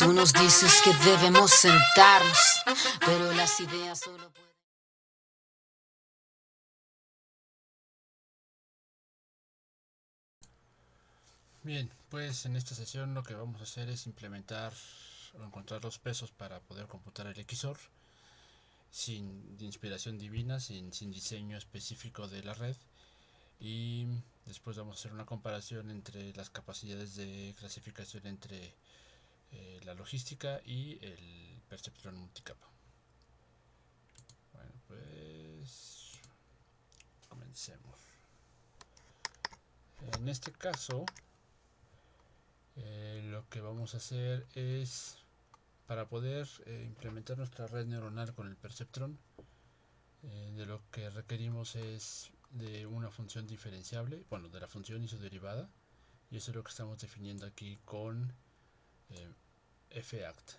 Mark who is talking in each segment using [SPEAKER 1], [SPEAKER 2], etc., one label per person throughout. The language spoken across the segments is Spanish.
[SPEAKER 1] Tú nos dices que debemos sentarnos, pero las ideas solo pueden...
[SPEAKER 2] Bien, pues en esta sesión lo que vamos a hacer es implementar o encontrar los pesos para poder computar el XOR sin inspiración divina, sin diseño específico de la red, y después vamos a hacer una comparación entre las capacidades de clasificación entre la logística y el perceptrón multicapa. Bueno, pues comencemos. En este caso, lo que vamos a hacer es, para poder implementar nuestra red neuronal con el perceptrón, de lo que requerimos es de una función diferenciable, bueno, de la función y su derivada, y eso es lo que estamos definiendo aquí con fact.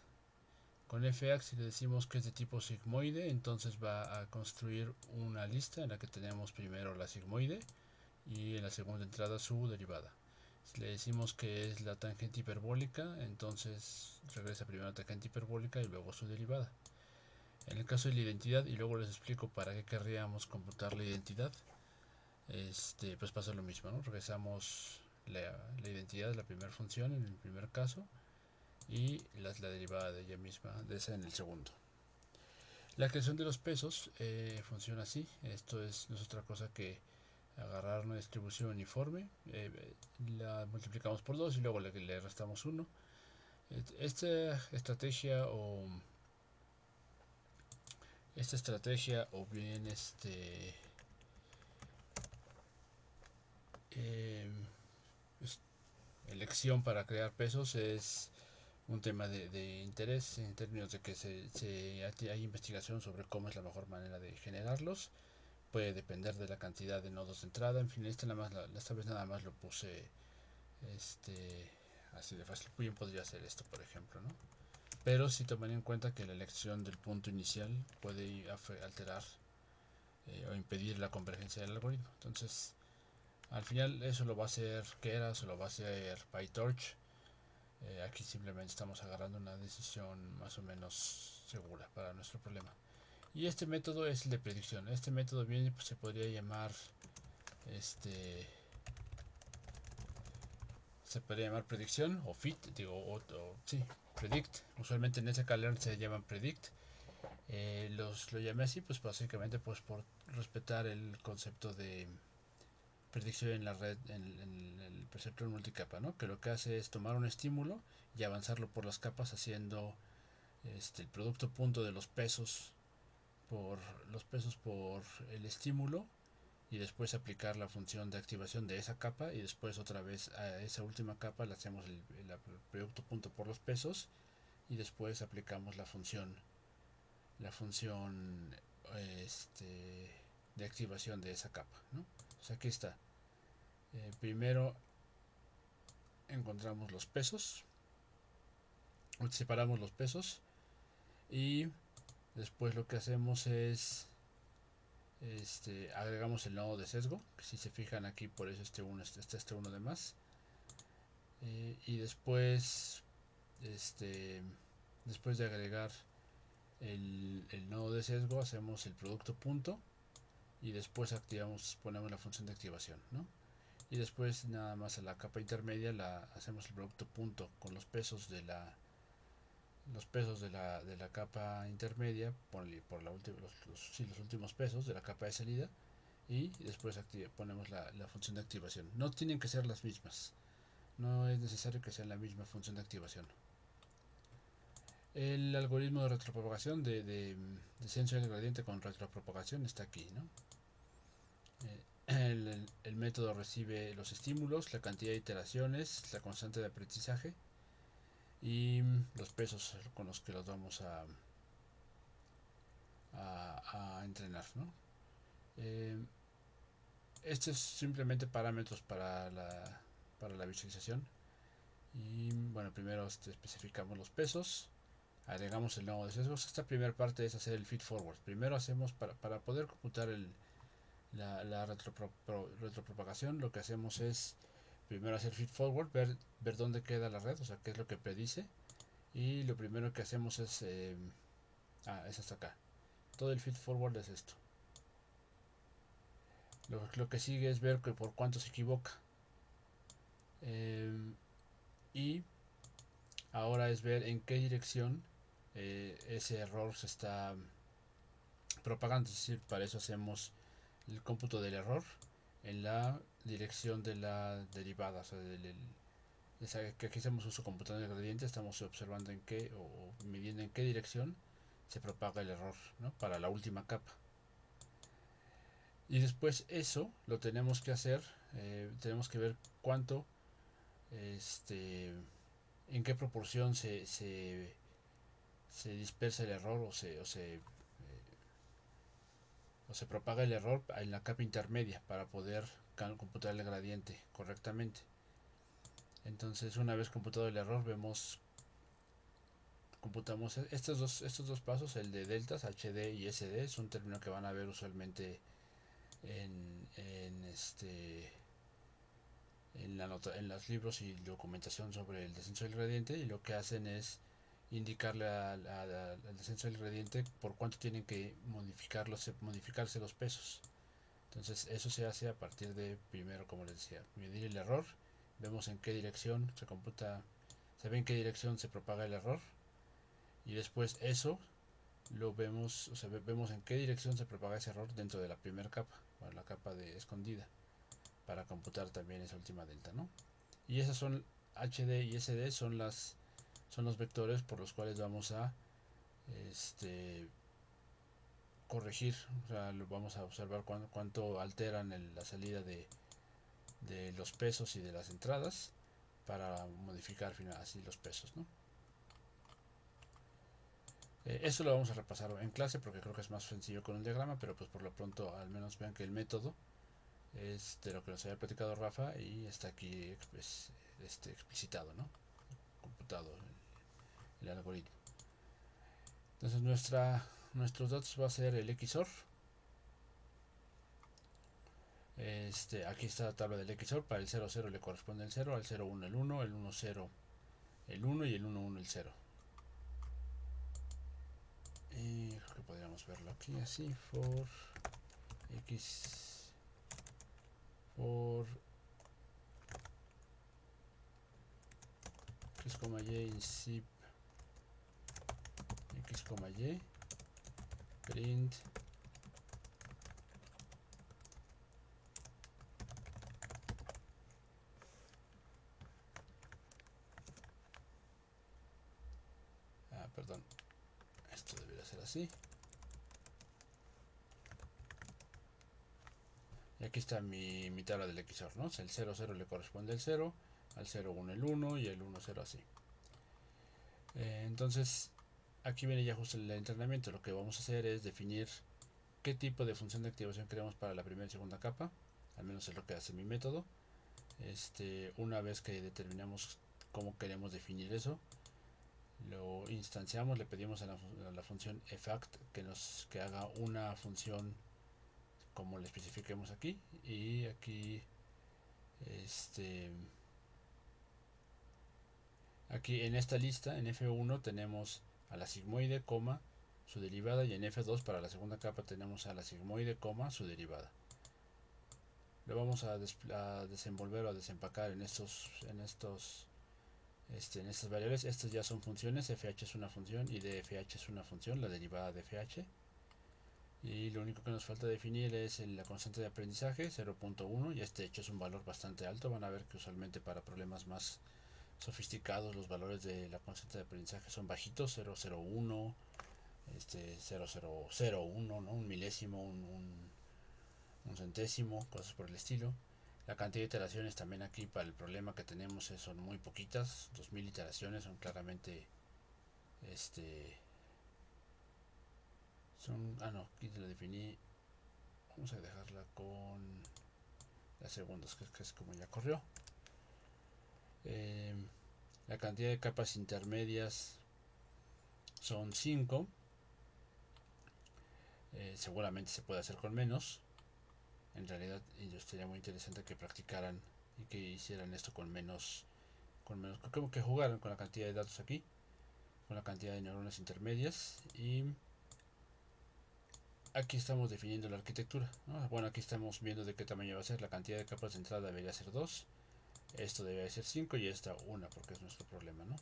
[SPEAKER 2] Con fact, si le decimos que es de tipo sigmoide, entonces va a construir una lista en la que tenemos primero la sigmoide y en la segunda entrada su derivada. Si le decimos que es la tangente hiperbólica, entonces regresa primero la tangente hiperbólica y luego su derivada. En el caso de la identidad, y luego les explico para qué querríamos computar la identidad, pues pasa lo mismo, ¿no? Regresamos la identidad de la primera función en el primer caso y la derivada de ella misma, de esa en el segundo. La creación de los pesos funciona así. Esto no es otra cosa que agarrar una distribución uniforme, la multiplicamos por 2 y luego le restamos 1. Esta estrategia o bien eh, elección para crear pesos es un tema de interés en términos de que hay investigación sobre cómo es la mejor manera de generarlos. Puede depender de la cantidad de nodos de entrada. En fin, esta vez nada más lo puse este, así de fácil. Bien podría hacer esto, por ejemplo, ¿no? Pero sí tomaría en cuenta que la elección del punto inicial puede alterar o impedir la convergencia del algoritmo. Entonces, al final eso lo va a hacer Keras o lo va a hacer PyTorch. Aquí simplemente estamos agarrando una decisión más o menos segura para nuestro problema. Y este método es el de predicción. Este método bien pues, se podría llamar predicción o fit, digo, sí, predict. Usualmente en ese calendar se llaman predict. Lo llamé así pues básicamente pues por respetar el concepto de predicción en la red, en el perceptor multicapa, ¿no? Que lo que hace es tomar un estímulo y avanzarlo por las capas haciendo el producto punto de por los pesos por el estímulo, y después aplicar la función de activación de esa capa, y después otra vez a esa última capa le hacemos el producto punto por los pesos, y después aplicamos la función de activación de esa capa, ¿no? O sea, aquí está. Primero encontramos los pesos, separamos los pesos, y después lo que hacemos es agregamos el nodo de sesgo, que si se fijan aquí por eso este uno de más. Y después de agregar el nodo de sesgo hacemos el producto punto, y después ponemos la función de activación, ¿no? Y después nada más a la capa intermedia hacemos el producto punto con los pesos de la capa intermedia por los últimos pesos de la capa de salida, y después ponemos la función de activación. No tienen que ser las mismas, no es necesario que sean la misma función de activación. El algoritmo de retropropagación de descenso del gradiente con retropropagación está aquí, ¿no? El método recibe los estímulos, la cantidad de iteraciones, la constante de aprendizaje y los pesos con los que los vamos a entrenar, ¿no? Estos es simplemente parámetros para la visualización. Y bueno, primero especificamos los pesos, agregamos el nodo de sesgos. Esta primera parte es hacer el feed forward. Primero hacemos, para poder computar la retropropagación, lo que hacemos es primero hacer feed forward, ver dónde queda la red, o sea, qué es lo que predice, y lo primero que hacemos es es hasta acá. Todo el feed forward es esto. Lo que sigue es ver que por cuánto se equivoca, y ahora es ver en qué dirección ese error se está propagando. Es decir, para eso hacemos el cómputo del error en la dirección de la derivada, o sea, que aquí hacemos uso computador del gradiente, estamos observando en qué o midiendo en qué dirección se propaga el error, ¿no? Para la última capa. Y después eso lo tenemos que hacer, tenemos que ver cuánto, en qué proporción se dispersa el error o se propaga el error en la capa intermedia para poder computar el gradiente correctamente. Entonces, una vez computado el error, computamos estos dos pasos, el de deltas, HD y SD. Es un término que van a ver usualmente en los libros y documentación sobre el descenso del gradiente, y lo que hacen es indicarle al descenso del gradiente por cuánto tienen que modificarse los pesos. Entonces eso se hace a partir de, primero, como les decía, medir el error, vemos en qué dirección se computa, se ve en qué dirección se propaga el error, y después eso lo vemos, o sea, vemos en qué dirección se propaga ese error dentro de la primera capa, o la capa de escondida, para computar también esa última delta, ¿no? Y esas son HD y SD, son los vectores por los cuales vamos a corregir, o sea, vamos a observar cuánto alteran la salida de los pesos y de las entradas para modificar así los pesos, ¿no? Eso lo vamos a repasar en clase porque creo que es más sencillo con el diagrama, pero pues por lo pronto al menos vean que el método es de lo que nos había platicado Rafa y está aquí pues, explicitado, ¿no? Computado el algoritmo. Entonces nuestros datos va a ser el XOR. Aquí está la tabla del XOR. Para el 0, 0 le corresponde el 0, al 0, 1 el 1, el 1, 0 el 1 y el 1, 1 el 0. Y creo que podríamos verlo aquí así. For X for X, Y in zip X, Y print perdón, esto debería ser así. Y aquí está mi tabla del XOR, ¿no? El 0, 0 le corresponde el 0, al 0, 1 el 1 y el 1, 0 así. Entonces, aquí viene ya justo el entrenamiento. Lo que vamos a hacer es definir qué tipo de función de activación queremos para la primera y segunda capa. Al menos es lo que hace mi método. Una vez que determinamos cómo queremos definir eso, lo instanciamos, le pedimos a la función efact que haga una función como le especifiquemos aquí, y aquí aquí en esta lista en F1 tenemos a la sigmoide, su derivada, y en F2 para la segunda capa tenemos a la sigmoide, su derivada. Lo vamos a desenvolver o a desempacar en estas variables. Estas ya son funciones. FH es una función y DFH es una función, la derivada de FH. Y lo único que nos falta definir es la constante de aprendizaje 0.1, y este hecho es un valor bastante alto. Van a ver que usualmente para problemas más sofisticados los valores de la constante de aprendizaje son bajitos, 0.01, 0.001, ¿no? Un milésimo, un centésimo, cosas por el estilo. La cantidad de iteraciones también aquí para el problema que tenemos son muy poquitas, 2000 iteraciones, son claramente no, aquí te lo definí, vamos a dejarla con las segundas, que es como ya corrió. La cantidad de capas intermedias son 5. Seguramente se puede hacer con menos. En realidad, yo estaría muy interesante que practicaran y que hicieran esto con menos, como que jugaran con la cantidad de datos aquí. con la cantidad de neuronas intermedias, y aquí estamos definiendo la arquitectura, ¿no? Bueno, aquí estamos viendo de qué tamaño va a ser. La cantidad de capas de entrada debería ser 2, esto debería ser 5 y esta 1 porque es nuestro problema, ¿no?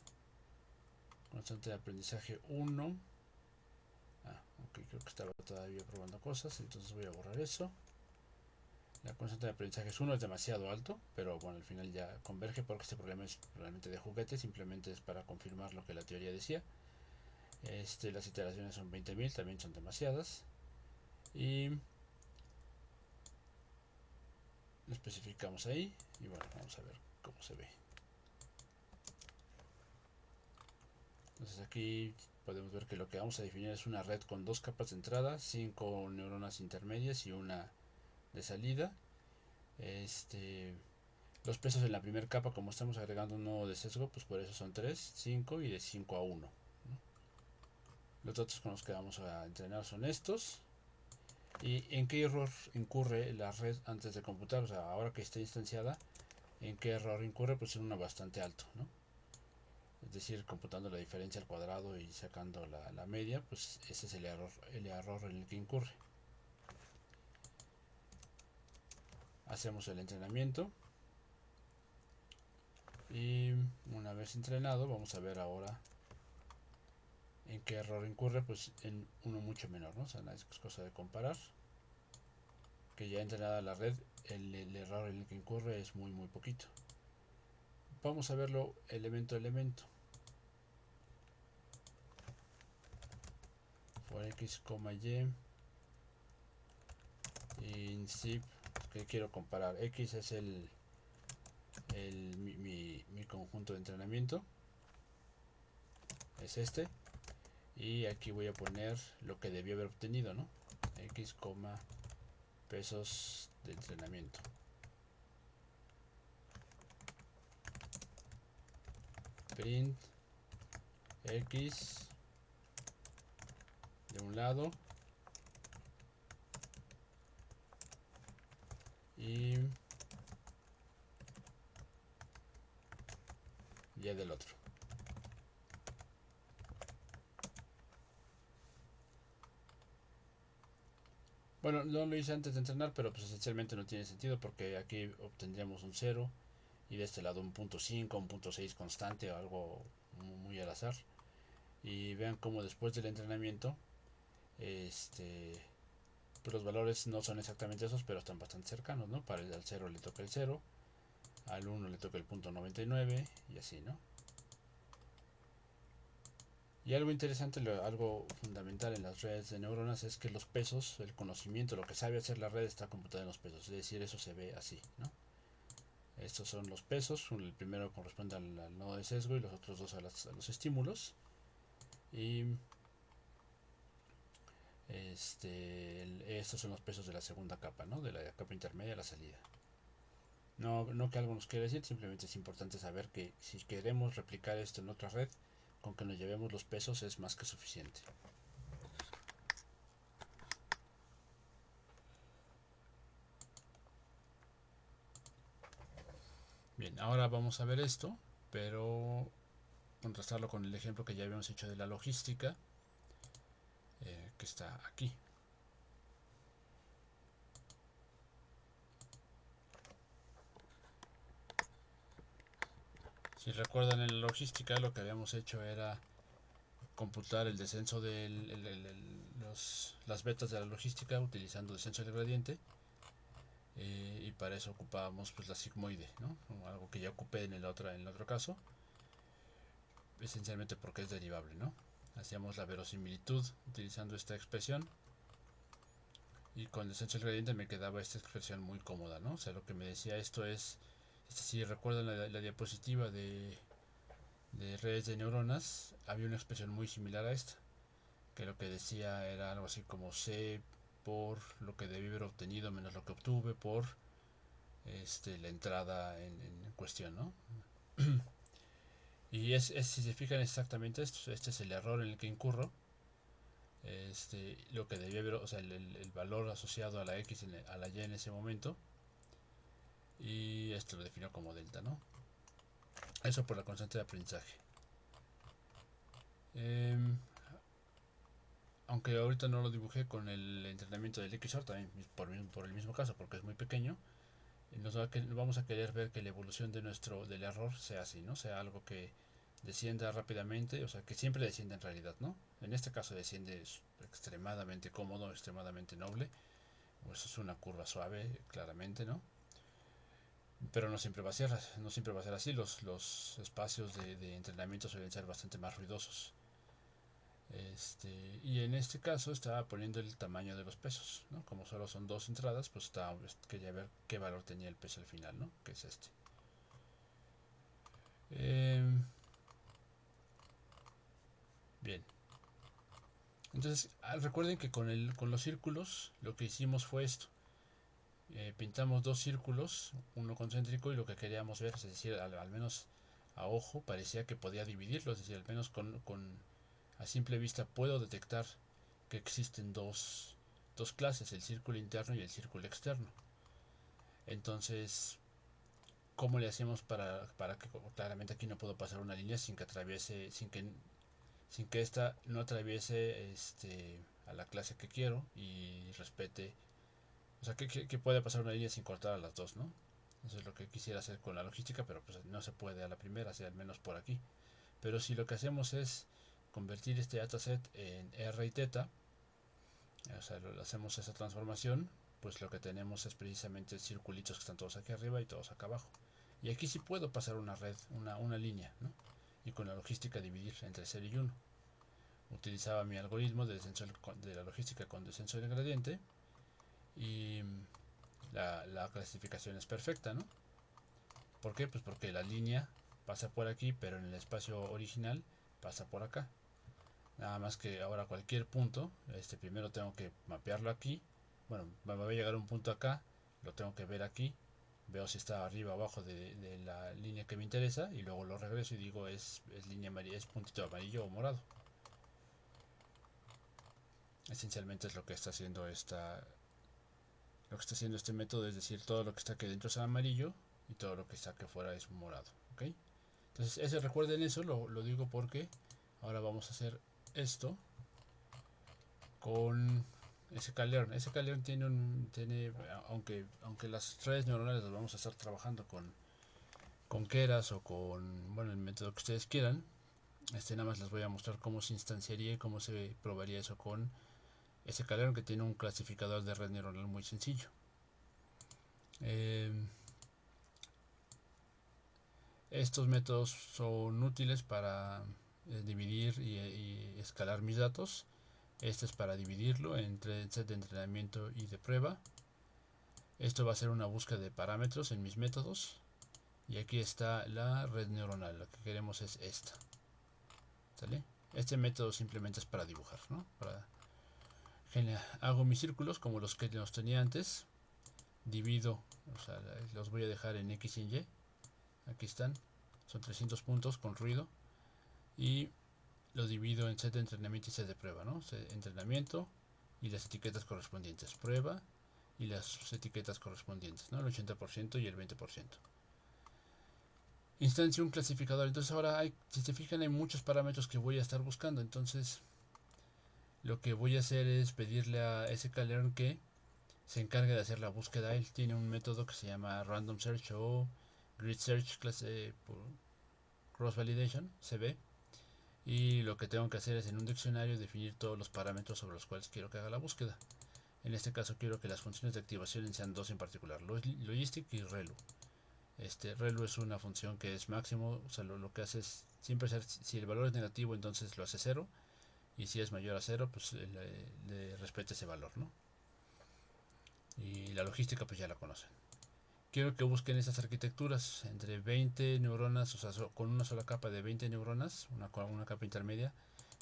[SPEAKER 2] Constante de aprendizaje 1. Ok, creo que estaba todavía probando cosas, entonces voy a borrar eso. La constante de aprendizaje es 1, es demasiado alto, pero bueno, al final ya converge porque este problema es realmente de juguete, simplemente es para confirmar lo que la teoría decía. Las iteraciones son 20.000, también son demasiadas. Y lo especificamos ahí y bueno, vamos a ver cómo se ve. Entonces aquí podemos ver que lo que vamos a definir es una red con 2 capas de entrada, 5 neuronas intermedias y una de salida. Los pesos en la primera capa, como estamos agregando un nodo de sesgo, pues por eso son 3, 5 y de 5 a 1, ¿no? Los datos con los que vamos a entrenar son estos. ¿Y en qué error incurre la red antes de computar? O sea, ahora que está instanciada, ¿en qué error incurre? Pues en uno bastante alto, ¿no? Es decir, computando la diferencia al cuadrado y sacando la media, pues ese es el error en el que incurre. Hacemos el entrenamiento y una vez entrenado vamos a ver ahora en qué error incurre, pues en uno mucho menor, ¿no? O sea, es cosa de comparar. Que ya entrenada la red, el error en el que incurre es muy poquito. Vamos a verlo elemento a elemento. For x, y incip, que quiero comparar. X es mi conjunto de entrenamiento, es este, y aquí voy a poner lo que debió haber obtenido, ¿no? X, pesos de entrenamiento. Print x de un lado y y del otro. Bueno, no lo hice antes de entrenar, pero pues esencialmente no tiene sentido porque aquí obtendríamos un 0 y de este lado un punto 5, un punto 6 constante o algo muy al azar. Y vean cómo después del entrenamiento pues los valores no son exactamente esos, pero están bastante cercanos, ¿no? Para al 0 le toca el 0, al 1 le toca el punto 99 y así, ¿no? Y algo interesante, algo fundamental en las redes de neuronas es que los pesos, el conocimiento, lo que sabe hacer la red está computado en los pesos, es decir, eso se ve así, ¿no? Estos son los pesos, el primero corresponde al nodo de sesgo y los otros dos a los estímulos. Y estos son los pesos de la segunda capa, ¿no? De la capa intermedia a la salida. No que algo nos quiera decir, simplemente es importante saber que si queremos replicar esto en otra red, con que nos llevemos los pesos es más que suficiente. Bien, ahora vamos a ver esto, pero contrastarlo con el ejemplo que ya habíamos hecho de la logística, que está aquí. Si recuerdan, en la logística lo que habíamos hecho era computar el descenso de las betas de la logística utilizando descenso del gradiente, y para eso ocupábamos pues la sigmoide, ¿no? Algo que ya ocupé en el otro caso, esencialmente porque es derivable, ¿no? Hacíamos la verosimilitud utilizando esta expresión y con descenso del gradiente me quedaba esta expresión muy cómoda, ¿no? O sea, lo que me decía esto es, si recuerdan la diapositiva de redes de neuronas, había una expresión muy similar a esta, que lo que decía era algo así como C por lo que debí haber obtenido menos lo que obtuve por la entrada en cuestión, ¿no? Y si se fijan exactamente esto, este es el error en el que incurro. Lo que debía haber, o sea, el valor asociado a la X, a la Y en ese momento, y esto lo defino como delta, ¿no? Eso por la constante de aprendizaje. Em, Aunque ahorita no lo dibujé con el entrenamiento del XOR, también por el mismo caso, porque es muy pequeño, vamos a querer ver que la evolución del error sea así, ¿no? Sea algo que descienda rápidamente, o sea, que siempre descienda en realidad, ¿no? En este caso desciende extremadamente cómodo, extremadamente noble, pues es una curva suave, claramente, ¿no? Pero no siempre va a ser, no siempre va a ser así, los espacios de entrenamiento suelen ser bastante más ruidosos. Y en este caso estaba poniendo el tamaño de los pesos, ¿no? Como solo son dos entradas, pues quería ver qué valor tenía el peso al final, ¿no? Que es este. Eh, Bien. Entonces, recuerden que con los círculos lo que hicimos fue esto. Pintamos dos círculos, uno concéntrico y lo que queríamos ver, es decir, al menos a ojo, parecía que podía dividirlos, es decir, al menos a simple vista puedo detectar que existen dos clases, el círculo interno y el círculo externo. Entonces, ¿cómo le hacemos para que claramente aquí no puedo pasar una línea sin que atraviese, sin que esta no atraviese a la clase que quiero y respete, o sea, que puede pasar una línea sin cortar a las dos, ¿no? Eso es lo que quisiera hacer con la logística, pero pues no se puede a la primera, al menos por aquí. Pero si lo que hacemos es convertir este dataset en R y teta, o sea, hacemos esa transformación, pues lo que tenemos es precisamente circulitos que están todos aquí arriba y todos acá abajo. Y aquí sí puedo pasar una red, una línea, ¿no? Y con la logística dividir entre 0 y 1. Utilizaba mi algoritmo de la logística con descenso del gradiente y la clasificación es perfecta, ¿no? ¿Por qué? Pues porque la línea pasa por aquí, pero en el espacio original pasa por acá. Nada más que ahora cualquier punto, primero tengo que mapearlo aquí. Bueno, me va a llegar un punto acá, lo tengo que ver aquí. Veo si está arriba o abajo de la línea que me interesa y luego lo regreso y digo es línea amarilla, es puntito amarillo o morado. Esencialmente es lo que está haciendo este método, es decir, todo lo que está aquí dentro es amarillo y todo lo que está aquí afuera es morado. ¿Ok? Entonces, recuerden eso, lo digo porque ahora vamos a hacer esto con sklearn. Sklearn tiene aunque las redes neuronales las vamos a estar trabajando con Keras o con, bueno, el método que ustedes quieran. Nada más les voy a mostrar cómo se instanciaría y cómo se probaría eso con sklearn, que tiene un clasificador de red neuronal muy sencillo. Estos métodos son útiles para dividir y escalar mis datos. Este es para dividirlo entre set de entrenamiento y de prueba. Esto va a ser una búsqueda de parámetros en mis métodos. Y aquí está la red neuronal. Lo que queremos es esta. ¿Sale? Este método simplemente es para dibujar, ¿no? Hago mis círculos como los que los tenía antes. Divido, o sea, los voy a dejar en X y en Y. Aquí están. Son 300 puntos con ruido. Y lo divido en set de entrenamiento y set de prueba, ¿no? Entrenamiento y las etiquetas correspondientes. Prueba y las etiquetas correspondientes, ¿no? El 80% y el 20%. Instancio un clasificador. Entonces ahora si se fijan, hay muchos parámetros que voy a estar buscando. Entonces lo que voy a hacer es pedirle a sklearn que se encargue de hacer la búsqueda. Él tiene un método que se llama random search o grid search cross validation, CB. Y lo que tengo que hacer es en un diccionario definir todos los parámetros sobre los cuales quiero que haga la búsqueda. En este caso quiero que las funciones de activación sean dos en particular, logistic y relu. Relu es una función que es máximo, o sea, lo que hace es siempre ser, si el valor es negativo, entonces lo hace 0, y si es mayor a 0, pues le respeta ese valor, ¿no? Y la logística pues ya la conocen. Quiero que busquen esas arquitecturas entre 20 neuronas, o sea, con una sola capa de 20 neuronas, una capa intermedia,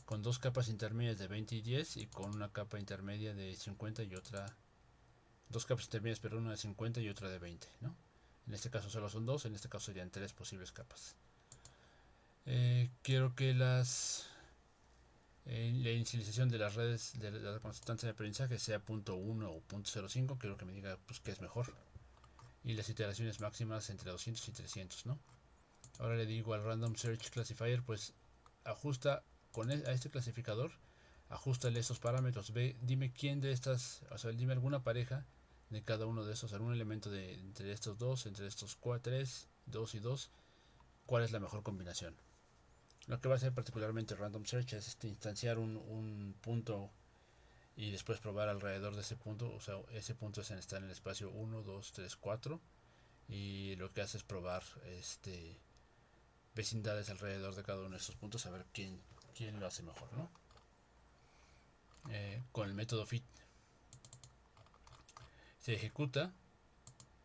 [SPEAKER 2] con dos capas intermedias de 20 y 10 y con una capa intermedia de 50 y otra, dos capas intermedias, pero una de 50 y otra de 20, ¿no? En este caso solo son dos, en este caso serían tres posibles capas. Quiero que la inicialización de las redes de la constante de aprendizaje sea .1 o .05, quiero que me diga pues qué es mejor. Y las iteraciones máximas entre 200 y 300, ¿no? Ahora le digo al random search classifier, pues ajusta a este clasificador, ajustale estos parámetros, dime quién de estas, o sea, dime alguna pareja de cada uno de estos, algún elemento entre estos dos, entre estos 3, 2 y 2, cuál es la mejor combinación. Lo que va a hacer particularmente Random Search es instanciar un punto y después probar alrededor de ese punto, o sea, ese punto está en el espacio 1, 2, 3, 4, y lo que hace es probar vecindades alrededor de cada uno de estos puntos, a ver quién lo hace mejor, ¿no? Con el método fit se ejecuta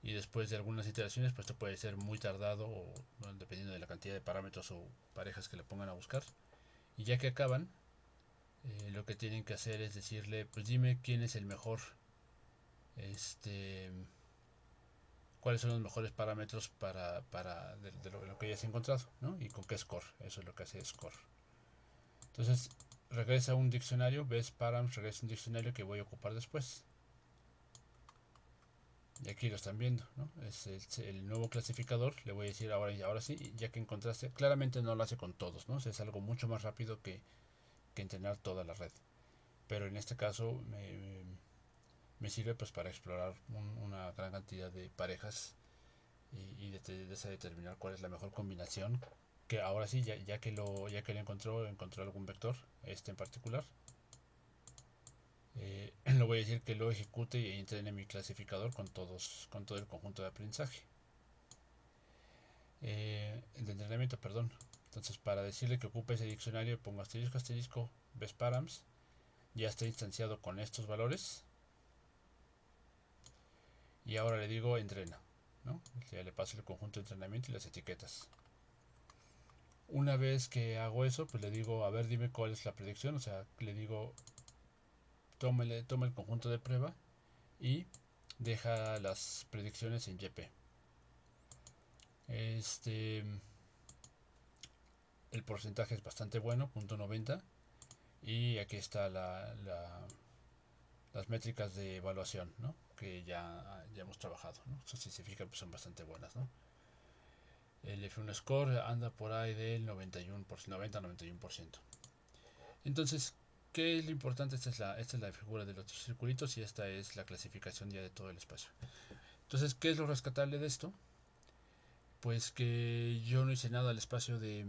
[SPEAKER 2] y después de algunas iteraciones, pues esto puede ser muy tardado, o bueno, dependiendo de la cantidad de parámetros o parejas que le pongan a buscar. Y ya que acaban, lo que tienen que hacer es decirle, pues dime quién es el mejor, cuáles son los mejores parámetros de lo que hayas encontrado, ¿no? Y con qué score. Eso es lo que hace score. Entonces regresa a un diccionario, ves params, regresa a un diccionario que voy a ocupar después. Y aquí lo están viendo, ¿no? Es el nuevo clasificador. Le voy a decir ahora sí, ya que encontraste. Claramente no lo hace con todos, ¿no? O sea, es algo mucho más rápido que entrenar toda la red. Pero en este caso me sirve pues para explorar una gran cantidad de parejas y determinar cuál es la mejor combinación. Que ahora sí, ya que lo encontró algún vector, en particular. Le voy a decir que lo ejecute y entrene mi clasificador con todo el conjunto de aprendizaje. De entrenamiento, perdón. Entonces, para decirle que ocupe ese diccionario, pongo asterisco, asterisco, best params. Ya está instanciado con estos valores. Y ahora le digo entrena, ¿no? Ya le paso el conjunto de entrenamiento y las etiquetas. Una vez que hago eso, pues le digo, a ver, dime cuál es la predicción. O sea, le digo, toma el conjunto de prueba y deja las predicciones en YP. El porcentaje es bastante bueno, .90, y aquí está las métricas de evaluación, ¿no? Que ya hemos trabajado, ¿no? Eso, si se fijan, pues son bastante buenas, ¿no? El F1 score anda por ahí del 90-91%. Entonces, ¿qué es lo importante? Esta es la figura de los circulitos y esta es la clasificación ya de todo el espacio. Entonces, ¿qué es lo rescatable de esto? Pues que yo no hice nada al espacio de...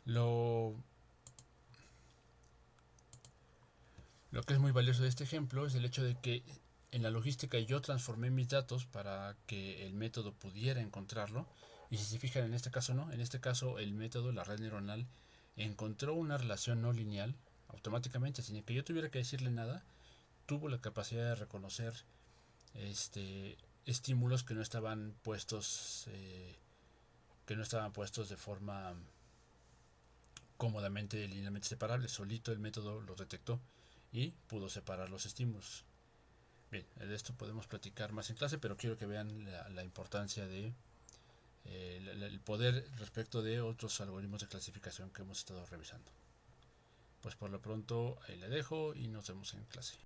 [SPEAKER 2] Lo que es muy valioso de este ejemplo es el hecho de que en la logística yo transformé mis datos para que el método pudiera encontrarlo. Y si se fijan, en este caso no. En este caso el método, la red neuronal, encontró una relación no lineal automáticamente, sin que yo tuviera que decirle nada. Tuvo la capacidad de reconocer estímulos que no estaban puestos de forma cómodamente linealmente separables. Solito el método los detectó y pudo separar los estímulos. Bien, de esto podemos platicar más en clase, pero quiero que vean la importancia de el poder respecto de otros algoritmos de clasificación que hemos estado revisando. Pues por lo pronto ahí le dejo y nos vemos en clase.